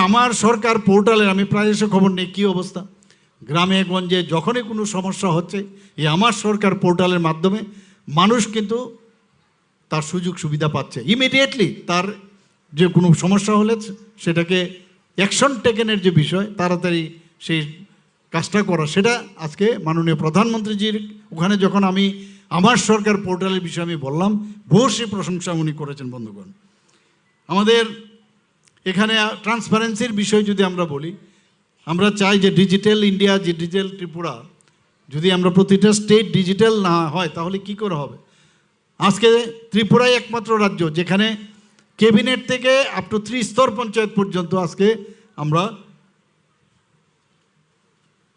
আমার সরকার পোর্টালের আমি প্রায় এসে খবর নেই কী অবস্থা, গ্রামে গঞ্জে যখনই কোনো সমস্যা হচ্ছে এই আমার সরকার পোর্টালের মাধ্যমে মানুষ কিন্তু তার সুযোগ সুবিধা পাচ্ছে ইমিডিয়েটলি। তার যে কোনো সমস্যা হলে সেটাকে অ্যাকশন টেকেনের যে বিষয় তাড়াতাড়ি সেই কাজটা করা, সেটা আজকে মাননীয় প্রধানমন্ত্রীজির ওখানে যখন আমি আমার সরকার পোর্টালের বিষয়ে আমি বললাম, ভূয়সী প্রশংসা উনি করেছেন। বন্ধুগণ, আমাদের এখানে ট্রান্সপারেন্সির বিষয় যদি আমরা বলি, আমরা চাই যে ডিজিটাল ইন্ডিয়া, যে ডিজিটাল ত্রিপুরা, যদি আমরা প্রতিটা স্টেট ডিজিটাল না হয় তাহলে কি করে হবে? আজকে ত্রিপুরাই একমাত্র রাজ্য যেখানে ক্যাবিনেট থেকে আপ টু 3 স্তর পঞ্চায়েত পর্যন্ত আজকে আমরা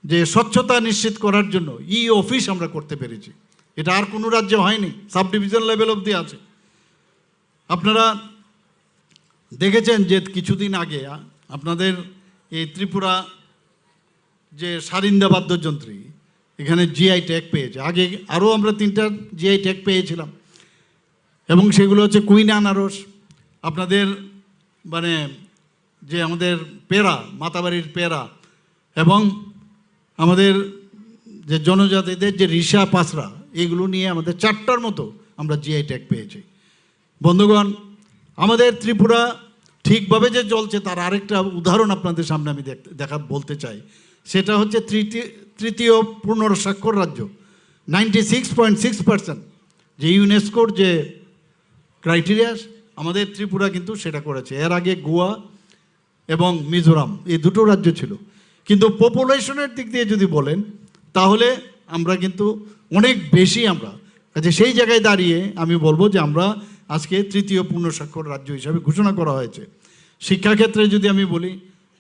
যে স্বচ্ছতা নিশ্চিত করার জন্য অফিস আমরা করতে পেরেছি। এটা আর কোনো রাজ্যে হয়নি, সাব ডিভিশন লেভেল অবধি আছে। আপনারা দেখেছেন যে কিছুদিন আগে আপনাদের এই ত্রিপুরা যে সারিন্দা বাদ্যযন্ত্রী এখানে জিআই ট্যাগ পেয়েছে। আগে আরও আমরা 3টা জিআই ট্যাগ পেয়েছিলাম এবং সেগুলো হচ্ছে কুইন আনারস, আপনাদের মানে যে আমাদের পেরা, মাতাবাড়ির পেরা, এবং আমাদের যে জনজাতিদের যে রিসা পাসরা, এগুলো নিয়ে আমাদের 4টার মতো আমরা জিআই ট্যাগ পেয়েছি। বন্ধুগণ, আমাদের ত্রিপুরা ঠিকভাবে যে চলছে তার আরেকটা উদাহরণ আপনাদের সামনে আমি বলতে চাই। সেটা হচ্ছে তৃতীয় পূর্ণ স্বাক্ষর রাজ্য। 96.6% যে ইউনেস্কোর যে ক্রাইটেরিয়া, আমাদের ত্রিপুরা কিন্তু সেটা করেছে। এর আগে গোয়া এবং মিজোরাম এই দুটো রাজ্য ছিল। কিন্তু পপুলেশনের দিক দিয়ে যদি বলেন তাহলে আমরা কিন্তু অনেক বেশি, আমরা কাজে সেই জায়গায় দাঁড়িয়ে আমি বলবো যে আমরা আজকে তৃতীয় পূর্ণ স্বাক্ষর রাজ্য হিসাবে ঘোষণা করা হয়েছে। শিক্ষাক্ষেত্রে যদি আমি বলি,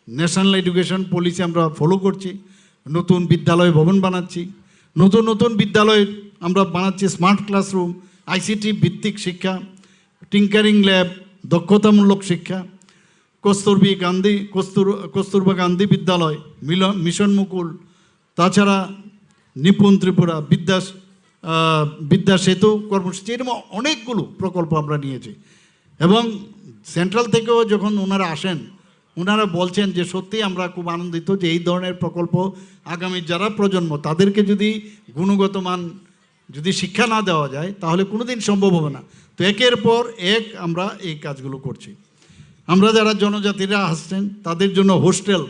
ন্যাশনাল এডুকেশন পলিসি আমরা ফলো করছি, নতুন বিদ্যালয় ভবন বানাচ্ছি, নতুন নতুন বিদ্যালয় আমরা বানাচ্ছি, স্মার্ট ক্লাসরুম, আইসিটি ভিত্তিক শিক্ষা, টিঙ্কারিং ল্যাব, দক্ষতামূলক শিক্ষা, কস্তুরবা গান্ধী বিদ্যালয়, মিশন মুকুল, তাছাড়া নিপুণ ত্রিপুরা, বিদ্যা সেতু কর্মসূচি, এরকম অনেকগুলো প্রকল্প আমরা নিয়েছি। এবং সেন্ট্রাল থেকেও যখন ওনারা আসেন ওনারা বলছেন যে সত্যি আমরা খুব আনন্দিত যে এই ধরনের প্রকল্প আগামী যারা প্রজন্ম তাদেরকে যদি গুণগত মান যদি শিক্ষা না দেওয়া যায় তাহলে কোনো দিন সম্ভব হবে না। তো একের পর এক আমরা এই কাজগুলো করছি। আমরা যারা জনজাতিরা আসছেন তাদের জন্য হোস্টেল,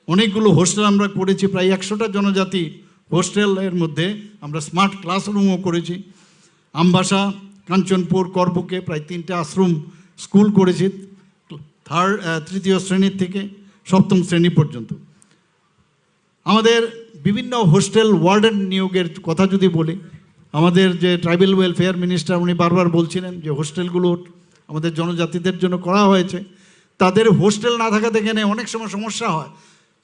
অনেকগুলো হোস্টেল আমরা করেছি, প্রায় 100টা জনজাতি হোস্টেলের মধ্যে আমরা স্মার্ট ক্লাসরুমও করেছি। আমবাসা, কাঞ্চনপুর, করবুকে প্রায় 3টে আশ্রম স্কুল করেছি, তৃতীয় শ্রেণীর থেকে 7ম শ্রেণী পর্যন্ত। আমাদের বিভিন্ন হোস্টেল ওয়ার্ডেন নিয়োগের কথা যদি বলি, আমাদের যে ট্রাইবাল ওয়েলফেয়ার মিনিস্টার উনি বারবার বলছিলেন যে হোস্টেলগুলো আমাদের জনজাতিদের জন্য করা হয়েছে। তাদের হোস্টেল না থাকাতে এখানে অনেক সময় সমস্যা হয়।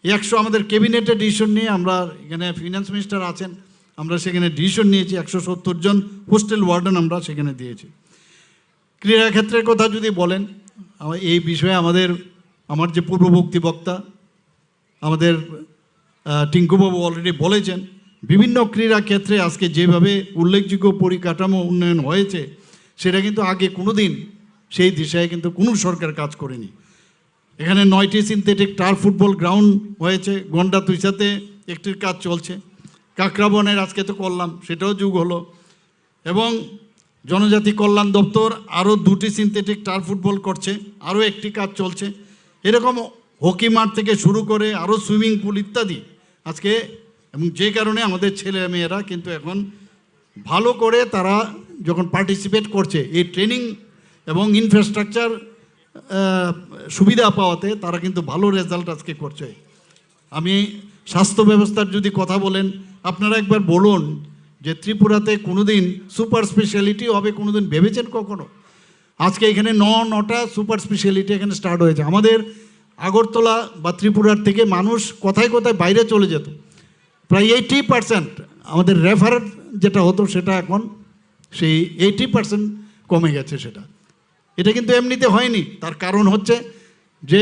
100 আমাদের ক্যাবিনেটে ডিসিশন নিয়ে, আমরা এখানে ফিনান্স মিনিস্টার আছেন, আমরা সেখানে ডিসিশন নিয়েছি 170 জন হোস্টেল ওয়ার্ডেন আমরা সেখানে দিয়েছি। ক্রীড়াক্ষেত্রের কথা যদি বলেন, এই বিষয়ে আমার যে পূর্ববর্তী বক্তা আমাদের টিঙ্কুবাবু অলরেডি বলেছেন, বিভিন্ন ক্রীড়া ক্ষেত্রে আজকে যেভাবে উল্লেখযোগ্য পরিকাঠামো উন্নয়ন হয়েছে সেটা কিন্তু আগে কোনো দিন সেই দিশায় কিন্তু কোনো সরকার কাজ করেনি। এখানে 9টি সিনথেটিক টার্ফ ফুটবল গ্রাউন্ড হয়েছে, গন্ডা তুইসাতে একটির কাজ চলছে, কাকরাবনের আজকে তো করলাম সেটাও যুগ হলো, এবং জনজাতি কল্যাণ দপ্তর আরও 2টি সিনথেটিক টার্ফ ফুটবল করছে, আরও একটি কাজ চলছে। এরকম হকি মাঠ থেকে শুরু করে আরও সুইমিং পুল ইত্যাদি আজকে, এবং যে কারণে আমাদের ছেলে মেয়েরা কিন্তু এখন ভালো করে তারা যখন পার্টিসিপেট করছে এই ট্রেনিং এবং ইনফ্রাস্ট্রাকচার সুবিধা পাওয়াতে তারা কিন্তু ভালো রেজাল্ট আজকে করছে। আমি স্বাস্থ্য ব্যবস্থার যদি কথা বলেন, আপনারা একবার বলুন যে ত্রিপুরাতে কোনোদিন সুপার স্পেশালিটি হবে কোনোদিন ভেবেছেন কখনো? আজকে এখানে 9টা সুপার স্পেশালিটি এখানে স্টার্ট হয়েছে। আমাদের আগরতলা বা ত্রিপুরার থেকে মানুষ কোথায় কোথায় বাইরে চলে যেত, প্রায় 80% আমাদের রেফার যেটা হতো সেটা এখন সেই 80% কমে গেছে। এটা কিন্তু এমনিতে হয়নি, তার কারণ হচ্ছে যে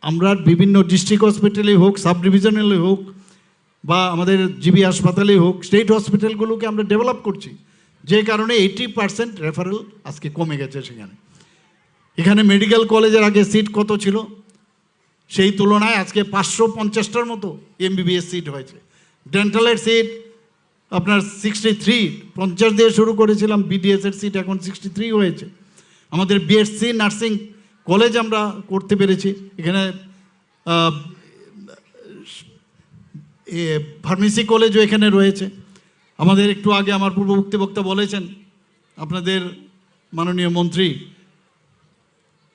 আমরা বিভিন্ন ডিস্ট্রিক্ট হসপিটালে হোক, সাব ডিভিশনালে হোক, বা আমাদের জিবি হাসপাতালেই হোক, স্টেট হসপিটালগুলোকে আমরা ডেভেলপ করছি, যে কারণে 80% রেফারেল আজকে কমে গেছে সেখানে। এখানে মেডিকেল কলেজের আগে সিট কত ছিল? সেই তুলনায় আজকে 550টার মতো এমবিবিএস সিট হয়েছে। ডেন্টালের সিট আপনার 63, 50 দিয়ে শুরু করেছিলাম, বিডিএসের সিট এখন 63 হয়েছে। আমাদের বিএসসি নার্সিং কলেজ আমরা করতে পেরেছি, এখানে ফার্মেসি কলেজও এখানে রয়েছে। আমাদের একটু আগে আমার পূর্ববর্তী বক্তা বলেছেন, আপনাদের মাননীয় মন্ত্রী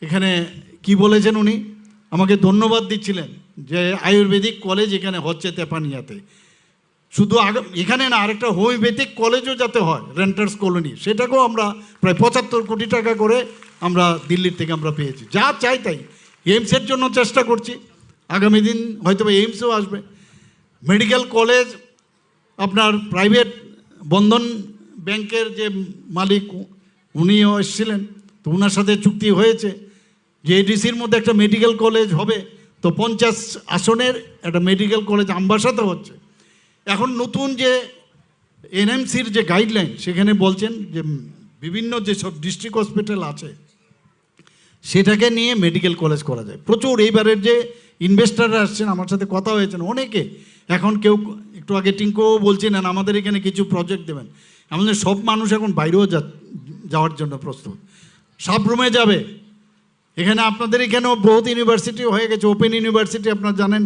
এখানে কি বলেছেন, উনি আমাকে ধন্যবাদ দিচ্ছিলেন যে আয়ুর্বেদিক কলেজ এখানে হচ্ছে তেপানিয়াতে। শুধু এখানে না, আরেকটা হোমিওপ্যাথিক কলেজও যাতে হয় রেন্টার্স কলোনি, সেটাকেও আমরা প্রায় 75 কোটি টাকা করে আমরা দিল্লির থেকে আমরা পেয়েছি। যা চাই তাই। এইমসের জন্য চেষ্টা করছি, আগামী দিন হয়তো এইমসও আসবে। মেডিকেল কলেজ আপনার প্রাইভেট বন্ধন ব্যাংকের যে মালিক উনিও এসেছিলেন, তো ওনার সাথে চুক্তি হয়েছে যে এডিসির মধ্যে একটা মেডিকেল কলেজ হবে। তো 50 আসনের একটা মেডিকেল কলেজ আমবাসাতে হচ্ছে। এখন নতুন যে এনএমসির যে গাইডলাইন, সেখানে বলছেন যে বিভিন্ন যেসব ডিস্ট্রিক্ট হসপিটাল আছে সেটাকে নিয়ে মেডিকেল কলেজ করা যায়। প্রচুর এইবারের যে ইনভেস্টাররা আসছেন, আমার সাথে কথা হয়েছেন অনেকে, এখন কেউ একটু আগে টিঙ্কুও বলছিলেন আমাদের এখানে কিছু প্রজেক্ট দেবেন। আমাদের সব মানুষ এখন বাইরেও যাওয়ার জন্য প্রস্তুত, সাবরুমে যাবে। এখানে আপনাদের এখানেও বহুত ইউনিভার্সিটি হয়ে গেছে, ওপেন ইউনিভার্সিটি আপনারা জানেন,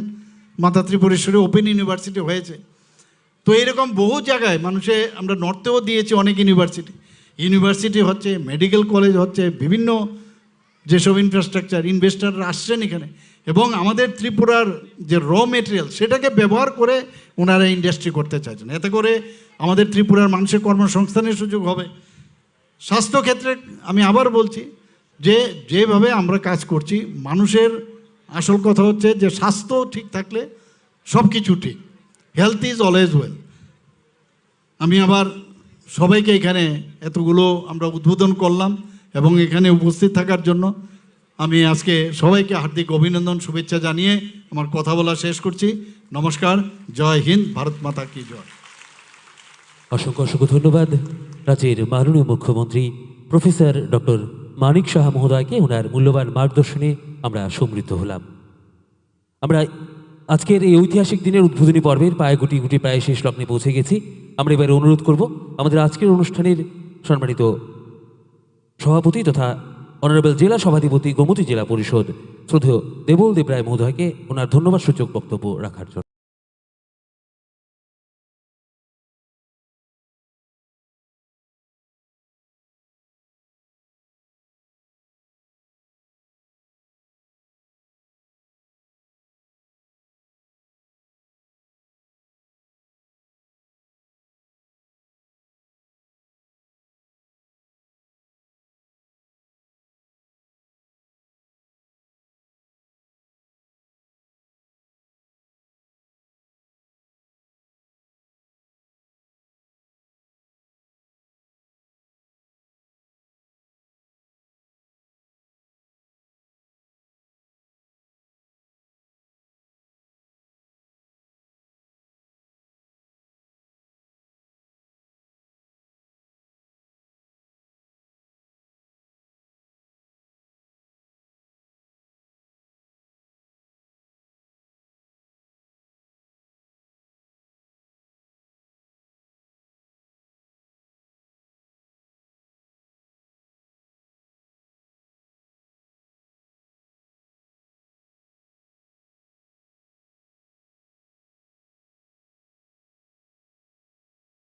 মাতা ত্রিপুরেশ্বরে ওপেন ইউনিভার্সিটি হয়েছে। তো এরকম বহু জায়গায় মানুষে আমরা নর্থেও দিয়েছি অনেক ইউনিভার্সিটি হচ্ছে, মেডিকেল কলেজ হচ্ছে, বিভিন্ন যেসব ইনফ্রাস্ট্রাকচার, ইনভেস্টাররা আসছেন এখানে। এবং আমাদের ত্রিপুরার যে র মেটেরিয়াল সেটাকে ব্যবহার করে ওনারা ইন্ডাস্ট্রি করতে চাইছেন। এতে করে আমাদের ত্রিপুরার মানুষের কর্মসংস্থানের সুযোগ হবে। স্বাস্থ্যক্ষেত্রে আমি আবার বলছি যে যেভাবে আমরা কাজ করছি, মানুষের আসল কথা হচ্ছে যে স্বাস্থ্য ঠিক থাকলে সব কিছু ঠিক। Health is always well. আমি আবার সবাইকে এখানে এতগুলো আমরা উদ্বোধন করলাম এবং এখানে উপস্থিত থাকার জন্য আমি আজকে সবাইকে হার্দিক অভিনন্দন, শুভেচ্ছা জানিয়ে আমার কথা বলা শেষ করছি। নমস্কার, জয় হিন্দ, ভারত মাতা কি জয়। অসংখ্য অসংখ্য ধন্যবাদ রাজ্যের মাননীয় মুখ্যমন্ত্রী প্রফেসর ডক্টর মানিক সাহা মহোদয়কে। ওনার মূল্যবান মার্গদর্শনে আমরা সমৃদ্ধ হলাম। আমরা আজকের এই ঐতিহাসিক দিনের উদ্বোধনী পর্বের প্রায় গুটি গুটি প্রায় শেষ লগ্নে পৌঁছে গেছি। আমরা এবারে অনুরোধ করব আমাদের আজকের অনুষ্ঠানের সম্মানিত সভাপতি তথা অনারেবল জেলা সভাধিপতি গোমতী জেলা পরিষদ শ্রদ্ধেয় দেবল দেবরায় মহোদয়কে ওনার ধন্যবাদ সূচক বক্তব্য রাখার জন্য।